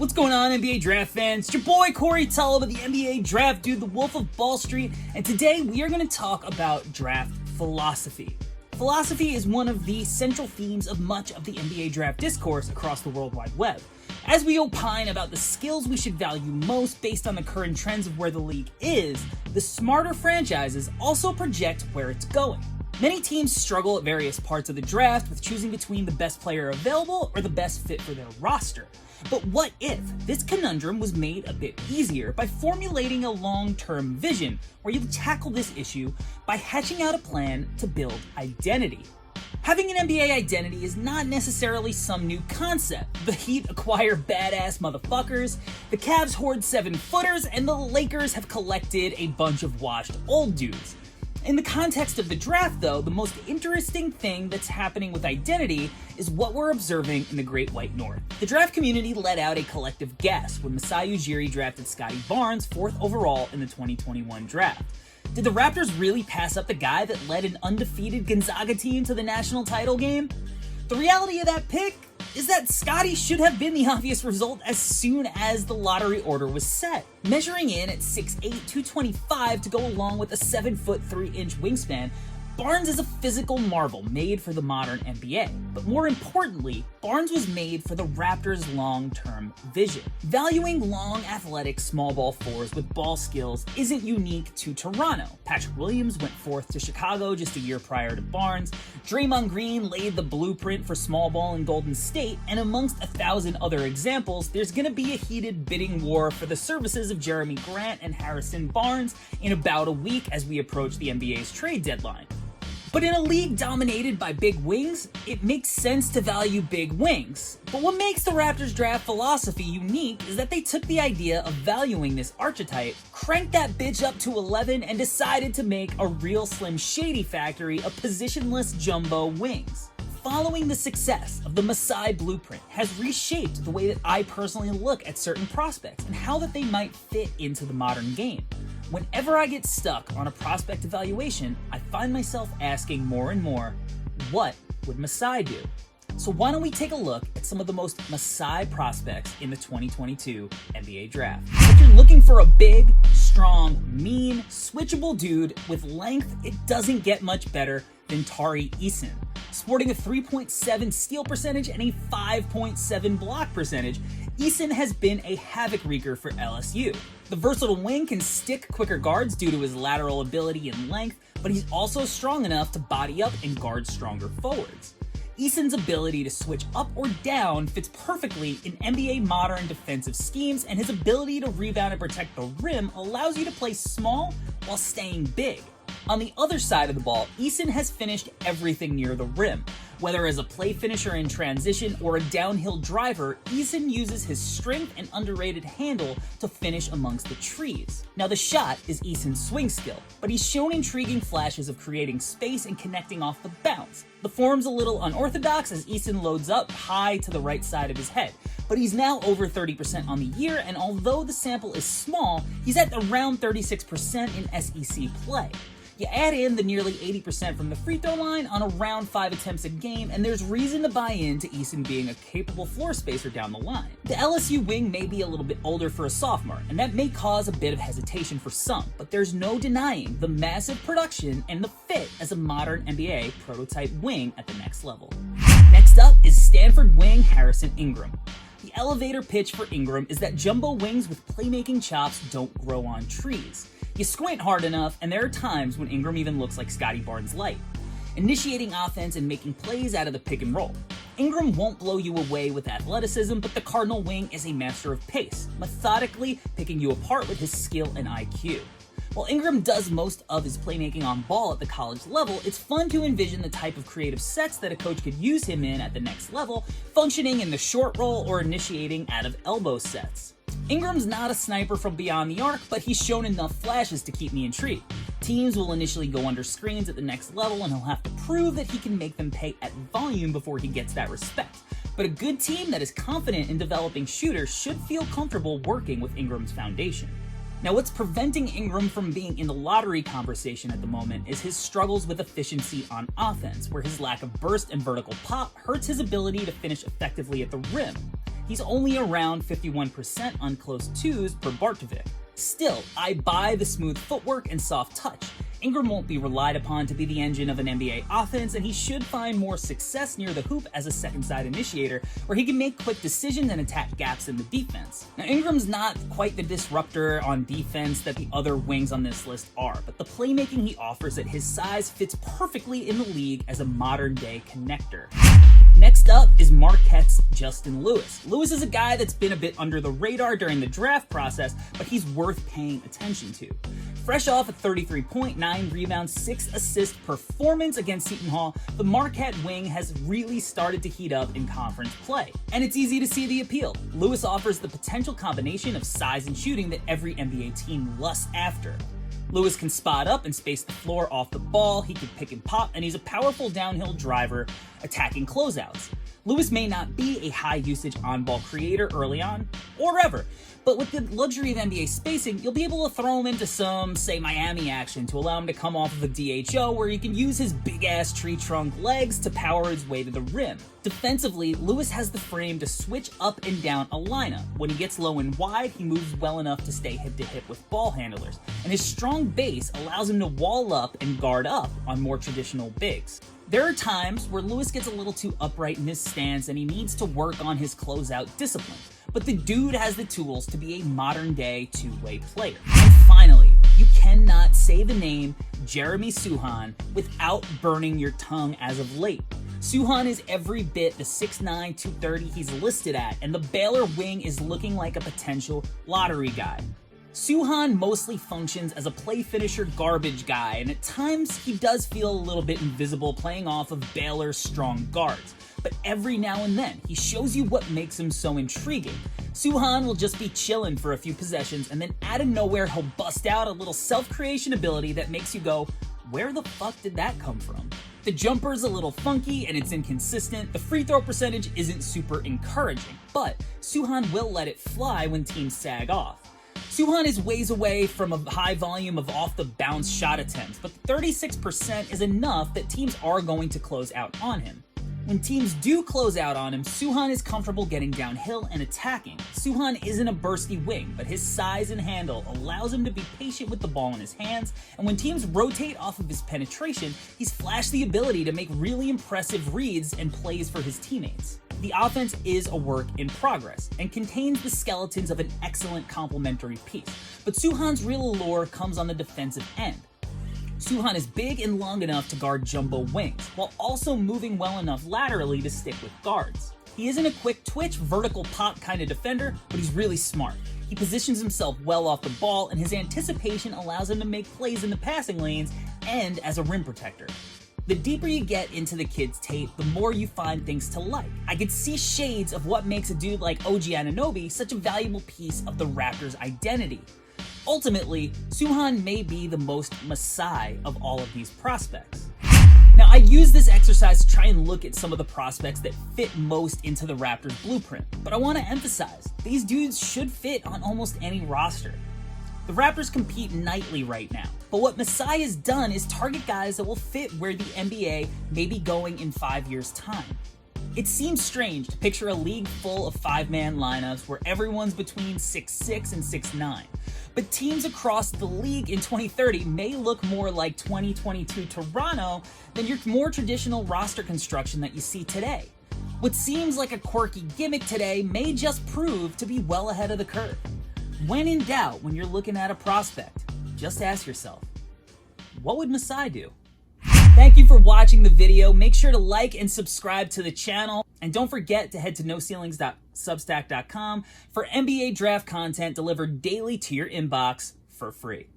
What's going on, NBA Draft fans? It's your boy Corey Tulaba, the NBA Draft Dude, the Wolf of Ball Street, and today we are going to talk about draft philosophy. Philosophy is one of the central themes of much of the NBA draft discourse across the World Wide Web. As we opine about the skills we should value most based on the current trends of where the league is, the smarter franchises also project where it's going. Many teams struggle at various parts of the draft with choosing between the best player available or the best fit for their roster. But what if this conundrum was made a bit easier by formulating a long-term vision where you tackle this issue by hatching out a plan to build identity? Having an NBA identity is not necessarily some new concept. The Heat acquire badass motherfuckers, the Cavs hoard 7-footers, and the Lakers have collected a bunch of washed old dudes. In the context of the draft, though, the most interesting thing that's happening with identity is what we're observing in the Great White North. The draft community let out a collective gasp when Masai Ujiri drafted Scotty Barnes 4th overall in the 2021 draft. Did the Raptors really pass up the guy that led an undefeated Gonzaga team to the national title game? The reality of that pick is that Scotty should have been the obvious result as soon as the lottery order was set. Measuring in at 6'8", 225 to go along with a 7-foot 3-inch wingspan, Barnes is a physical marvel made for the modern NBA. But more importantly, Barnes was made for the Raptors' long-term vision. Valuing long, athletic, small ball fours with ball skills isn't unique to Toronto. Patrick Williams went 4th to Chicago just a year prior to Barnes. Draymond Green laid the blueprint for small ball in Golden State, and amongst 1,000 other examples, there's gonna be a heated bidding war for the services of Jeremy Grant and Harrison Barnes in about a week as we approach the NBA's trade deadline. But in a league dominated by big wings, it makes sense to value big wings. But what makes the Raptors draft philosophy unique is that they took the idea of valuing this archetype, cranked that bitch up to 11, and decided to make a real Slim Shady factory of positionless jumbo wings. Following the success of the Masai blueprint has reshaped the way that I personally look at certain prospects and how that they might fit into the modern game. Whenever I get stuck on a prospect evaluation, I find myself asking more and more, what would Masai do? So why don't we take a look at some of the most Masai prospects in the 2022 NBA Draft. If you're looking for a big, strong, mean, switchable dude with length, it doesn't get much better than Tari Eason. Sporting a 3.7 steal percentage and a 5.7 block percentage, Eason has been a havoc wreaker for LSU. The versatile wing can stick quicker guards due to his lateral ability and length, but he's also strong enough to body up and guard stronger forwards. Eason's ability to switch up or down fits perfectly in NBA modern defensive schemes, and his ability to rebound and protect the rim allows you to play small while staying big. On the other side of the ball, Eason has finished everything near the rim. Whether as a play finisher in transition or a downhill driver, Eason uses his strength and underrated handle to finish amongst the trees. Now the shot is Eason's swing skill, but he's shown intriguing flashes of creating space and connecting off the bounce. The form's a little unorthodox as Eason loads up high to the right side of his head, but he's now over 30% on the year, and although the sample is small, he's at around 36% in SEC play. You add in the nearly 80% from the free throw line on around 5 attempts a game, and there's reason to buy into Eason being a capable floor spacer down the line. The LSU wing may be a little bit older for a sophomore, and that may cause a bit of hesitation for some, but there's no denying the massive production and the fit as a modern NBA prototype wing at the next level. Next up is Stanford wing Harrison Ingram. The elevator pitch for Ingram is that jumbo wings with playmaking chops don't grow on trees. You squint hard enough, and there are times when Ingram even looks like Scotty Barnes light, initiating offense and making plays out of the pick and roll. Ingram won't blow you away with athleticism, but the Cardinal wing is a master of pace, methodically picking you apart with his skill and IQ. While Ingram does most of his playmaking on ball at the college level, it's fun to envision the type of creative sets that a coach could use him in at the next level, functioning in the short roll or initiating out of elbow sets. Ingram's not a sniper from beyond the arc, but he's shown enough flashes to keep me intrigued. Teams will initially go under screens at the next level, and he'll have to prove that he can make them pay at volume before he gets that respect. But a good team that is confident in developing shooters should feel comfortable working with Ingram's foundation. Now, what's preventing Ingram from being in the lottery conversation at the moment is his struggles with efficiency on offense, where his lack of burst and vertical pop hurts his ability to finish effectively at the rim. He's only around 51% on close twos per Bartovic. Still, I buy the smooth footwork and soft touch. Ingram won't be relied upon to be the engine of an NBA offense, and he should find more success near the hoop as a second-side initiator, where he can make quick decisions and attack gaps in the defense. Now, Ingram's not quite the disruptor on defense that the other wings on this list are, but the playmaking he offers at his size fits perfectly in the league as a modern-day connector. Next up is Marquette's Justin Lewis. Lewis is a guy that's been a bit under the radar during the draft process, but he's worth paying attention to. Fresh off a 33.9 rebound, 6 assist performance against Seton Hall, the Marquette wing has really started to heat up in conference play. And it's easy to see the appeal. Lewis offers the potential combination of size and shooting that every NBA team lusts after. Lewis can spot up and space the floor off the ball, he can pick and pop, and he's a powerful downhill driver attacking closeouts. Lewis may not be a high-usage on-ball creator early on, or ever, but with the luxury of NBA spacing, you'll be able to throw him into some, say, Miami action to allow him to come off of a DHO where he can use his big-ass tree trunk legs to power his way to the rim. Defensively, Lewis has the frame to switch up and down a lineup. When he gets low and wide, he moves well enough to stay hip-to-hip with ball handlers, and his strong base allows him to wall up and guard up on more traditional bigs. There are times where Lewis gets a little too upright in his stance and he needs to work on his closeout discipline, but the dude has the tools to be a modern-day two-way player. And finally, you cannot say the name Jeremy Sochan without burning your tongue as of late. Sochan is every bit the 6'9", 230 he's listed at, and the Baylor wing is looking like a potential lottery guy. Sochan mostly functions as a play finisher garbage guy, and at times he does feel a little bit invisible playing off of Baylor's strong guards. But every now and then, he shows you what makes him so intriguing. Sochan will just be chilling for a few possessions, and then out of nowhere he'll bust out a little self-creation ability that makes you go, where the fuck did that come from? The jumper's a little funky and it's inconsistent, the free throw percentage isn't super encouraging, but Sochan will let it fly when teams sag off. Sochan is ways away from a high volume of off-the-bounce shot attempts, but 36% is enough that teams are going to close out on him. When teams do close out on him, Sochan is comfortable getting downhill and attacking. Sochan isn't a bursty wing, but his size and handle allows him to be patient with the ball in his hands, and when teams rotate off of his penetration, he's flashed the ability to make really impressive reads and plays for his teammates. The offense is a work in progress and contains the skeletons of an excellent complementary piece, but Sochan's real allure comes on the defensive end. Sochan is big and long enough to guard jumbo wings, while also moving well enough laterally to stick with guards. He isn't a quick twitch, vertical pop kind of defender, but he's really smart. He positions himself well off the ball, and his anticipation allows him to make plays in the passing lanes and as a rim protector. The deeper you get into the kid's tape, the more you find things to like. I could see shades of what makes a dude like OG Anunoby such a valuable piece of the Raptors' identity. Ultimately, Sochan may be the most Masai of all of these prospects. Now, I use this exercise to try and look at some of the prospects that fit most into the Raptors blueprint, but I want to emphasize, these dudes should fit on almost any roster. The Raptors compete nightly right now, but what Masai has done is target guys that will fit where the NBA may be going in 5 years' time. It seems strange to picture a league full of 5-man lineups where everyone's between 6'6" and 6'9", but teams across the league in 2030 may look more like 2022 Toronto than your more traditional roster construction that you see today. What seems like a quirky gimmick today may just prove to be well ahead of the curve. When in doubt, when you're looking at a prospect, just ask yourself, what would Masai do? Thank you for watching the video. Make sure to like and subscribe to the channel. And don't forget to head to noceilings.substack.com for NBA draft content delivered daily to your inbox for free.